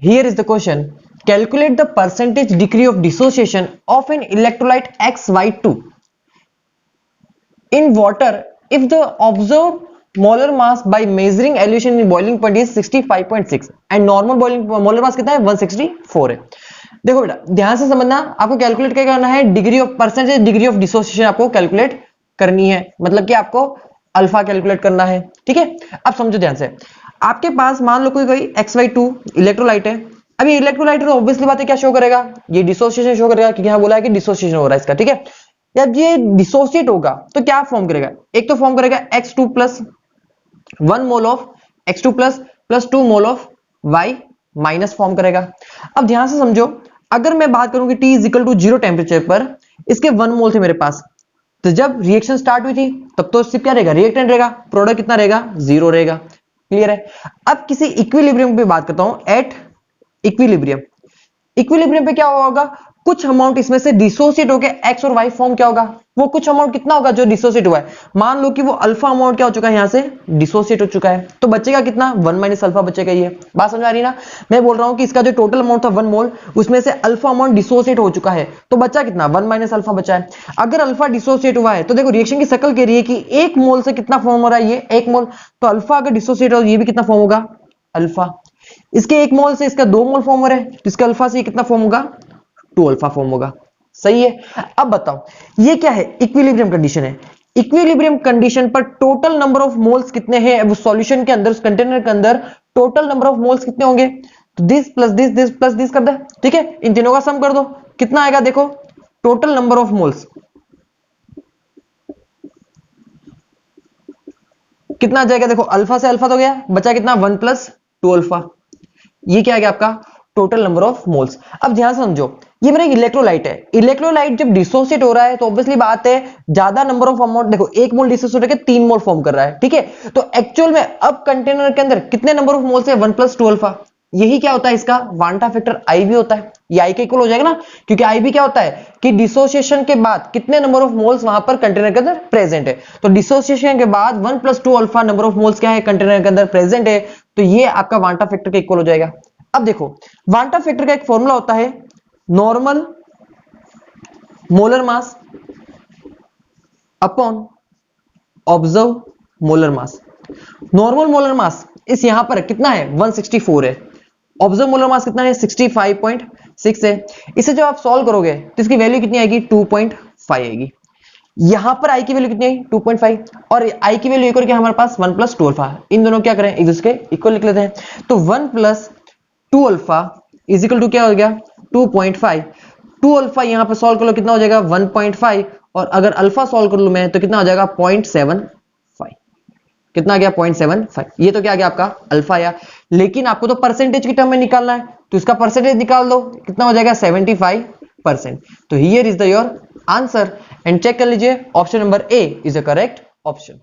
Here is the question. Calculate the percentage degree of dissociation of an electrolyte XY2 in water if the observed molar mass by measuring elution in boiling point is 65.6 and normal boiling molar mass कितना है 164 है। देखो बेटा ध्यान से समझना, आपको calculate क्या करना है, degree of percentage degree of dissociation आपको कैलकुलेट करनी है, मतलब कि आपको अल्फा कैलकुलेट करना है। ठीक है, अब समझो ध्यान से, आपके पास मान लो कोई XY2 इलेक्ट्रोलाइट है। अभी इलेक्ट्रोलाइट तो ऑब्वियसली बात है क्या शो करेगा, ये डिसोसिएशन शो करेगा, क्योंकि यहां बोला है कि डिसोसिएशन हो रहा है इसका। ठीक है, जब ये डिसोसिएट होगा तो क्या फॉर्म करेगा, एक तो फॉर्म करेगा X2 plus 1 mole of X2 plus 2 mole of Y minus form करेगा। अब ध्यान से समझो, अगर मैं बात करूं कि T is equal to 0 temperature पर इसके 1 मोल थे मेरे पास, तो जब रिएक्शन स्टार्ट हुई थी तब तो सिर्फ क्या रहेगा, रिएक्टेंट रहेगा, प्रोडक्ट कितना रहेगा, 0 रहेगा। क्लियर है। अब किसी इक्विलिब्रियम पे बात करता हूं, एट इक्विलिब्रियम, इक्विलिब्रियम पे क्या होगा, कुछ अमाउंट इसमें से डिसोसिएट होकर एक्स और वाई फॉर्म क्या होगा, वो कुछ अमाउंट कितना होगा जो डिसोसिएट हुआ है, मान लो कि वो अल्फा अमाउंट क्या हो चुका है, यहां से डिसोसिएट हो चुका है, तो बचेगा कितना 1 माइनस अल्फा बचेगा। ये बात समझ आ रही ना, मैं बोल रहा हूं कि इसका जो टोटल अमाउंट था 1 मोल, उसमें से अल्फा अमाउंट डिसोसिएट हो चुका है, तो बचा कितना 1 माइनस अल्फा बचा है। अगर अल्फा डिसोसिएट हुआ है तो देखो रिएक्शन की शक्ल कह रही है कि 1 मोल से कितना फॉर्म हो रहा है, ये 1 मोल, तो अल्फा अगर डिसोसिएट हो ये भी कितना फॉर्म होगा, अल्फा। इसके 1 मोल से इसका 2 मोल फॉर्म हो रहा है, तो इसका अल्फा से ये कितना फॉर्म होगा, 2 अल्फा फॉर्म होगा। सही है। अब बताओ ये क्या है, इक्विलिब्रियम कंडीशन है। इक्विलिब्रियम कंडीशन पर टोटल नंबर ऑफ मोल्स कितने हैं, अब सॉल्यूशन के अंदर, उस कंटेनर के अंदर टोटल नंबर ऑफ मोल्स कितने होंगे, तो this plus this plus this कर दे। ठीक है, इन तीनों का सम कर दो, कितना आएगा, देखो टोटल नंबर ऑफ मोल्स कितना आ जाएगा, देखो अल्फा से अल्फा तो गया, बचा कितना 1 प्लस 2 अल्फा, ये क्या आ गया आपका टोटल नंबर ऑफ मोल्स। अब ध्यान से समझो, ये मेरा इलेक्ट्रोलाइट है, इलेक्ट्रोलाइट जब डिसोसिएट हो रहा है तो ऑब्वियसली बात है ज्यादा नंबर ऑफ अमाउंट, देखो 1 मोल डिसोसिएट होकर 3 मोल फॉर्म कर रहा है। ठीक है, तो एक्चुअल में अब कंटेनर के अंदर कितने नंबर ऑफ मोल्स है, 1 प्लस 2 अल्फा। यही क्या होता है, इसका वांटा फैक्टर आई भी होता है, ये आई के इक्वल हो जाएगा ना, क्योंकि आई भी क्या होता है कि डिसोसिएशन के बाद कितने नंबर ऑफ मोल्स वहां पर कंटेनर के अंदर प्रेजेंट है, तो डिसोसिएशन के बाद 1 plus 2 alpha number of moles क्या है कंटेनर के अंदर प्रेजेंट है, तो ये आपका वांटा फैक्टर के इक्वल हो जाएगा। अब देखो वांटा फैक्टर का एक फॉर्मूला होता है, normal molar mass upon observe molar mass. Normal molar mass इस यहां पर कितना है 164 है, ऑब्जर्व मोलर मास कितना है 65.6 है। इसे जब आप सॉल्व करोगे तो इसकी वैल्यू कितनी आएगी 2.5 आएगी। यहां पर आई की वैल्यू कितनी आई 2.5 और आई की वैल्यू इक्वल क्या हमारे पास 1 प्लस 2 अल्फा, इन दोनों क्या करें एक दूसरे के इक्वल लिख लेते हैं, तो 1 plus 2 alpha is equal to क्या हो गया 2.5। 2 अल्फा यहां पर सॉल्व कर लो कितना हो जाएगा 1.5, और अगर अल्फा सॉल्व कर लूं मैं तो कितना हो जाएगा 0.75, कितना आ गया 0.75। ये तो क्या आ गया आपका अल्फा आया, लेकिन आपको तो परसेंटेज की टर्म में निकालना है, तो इसका परसेंटेज निकाल दो, कितना हो जाएगा 75%। तो here is the your answer, and check कर लीजिए option number A is the correct option.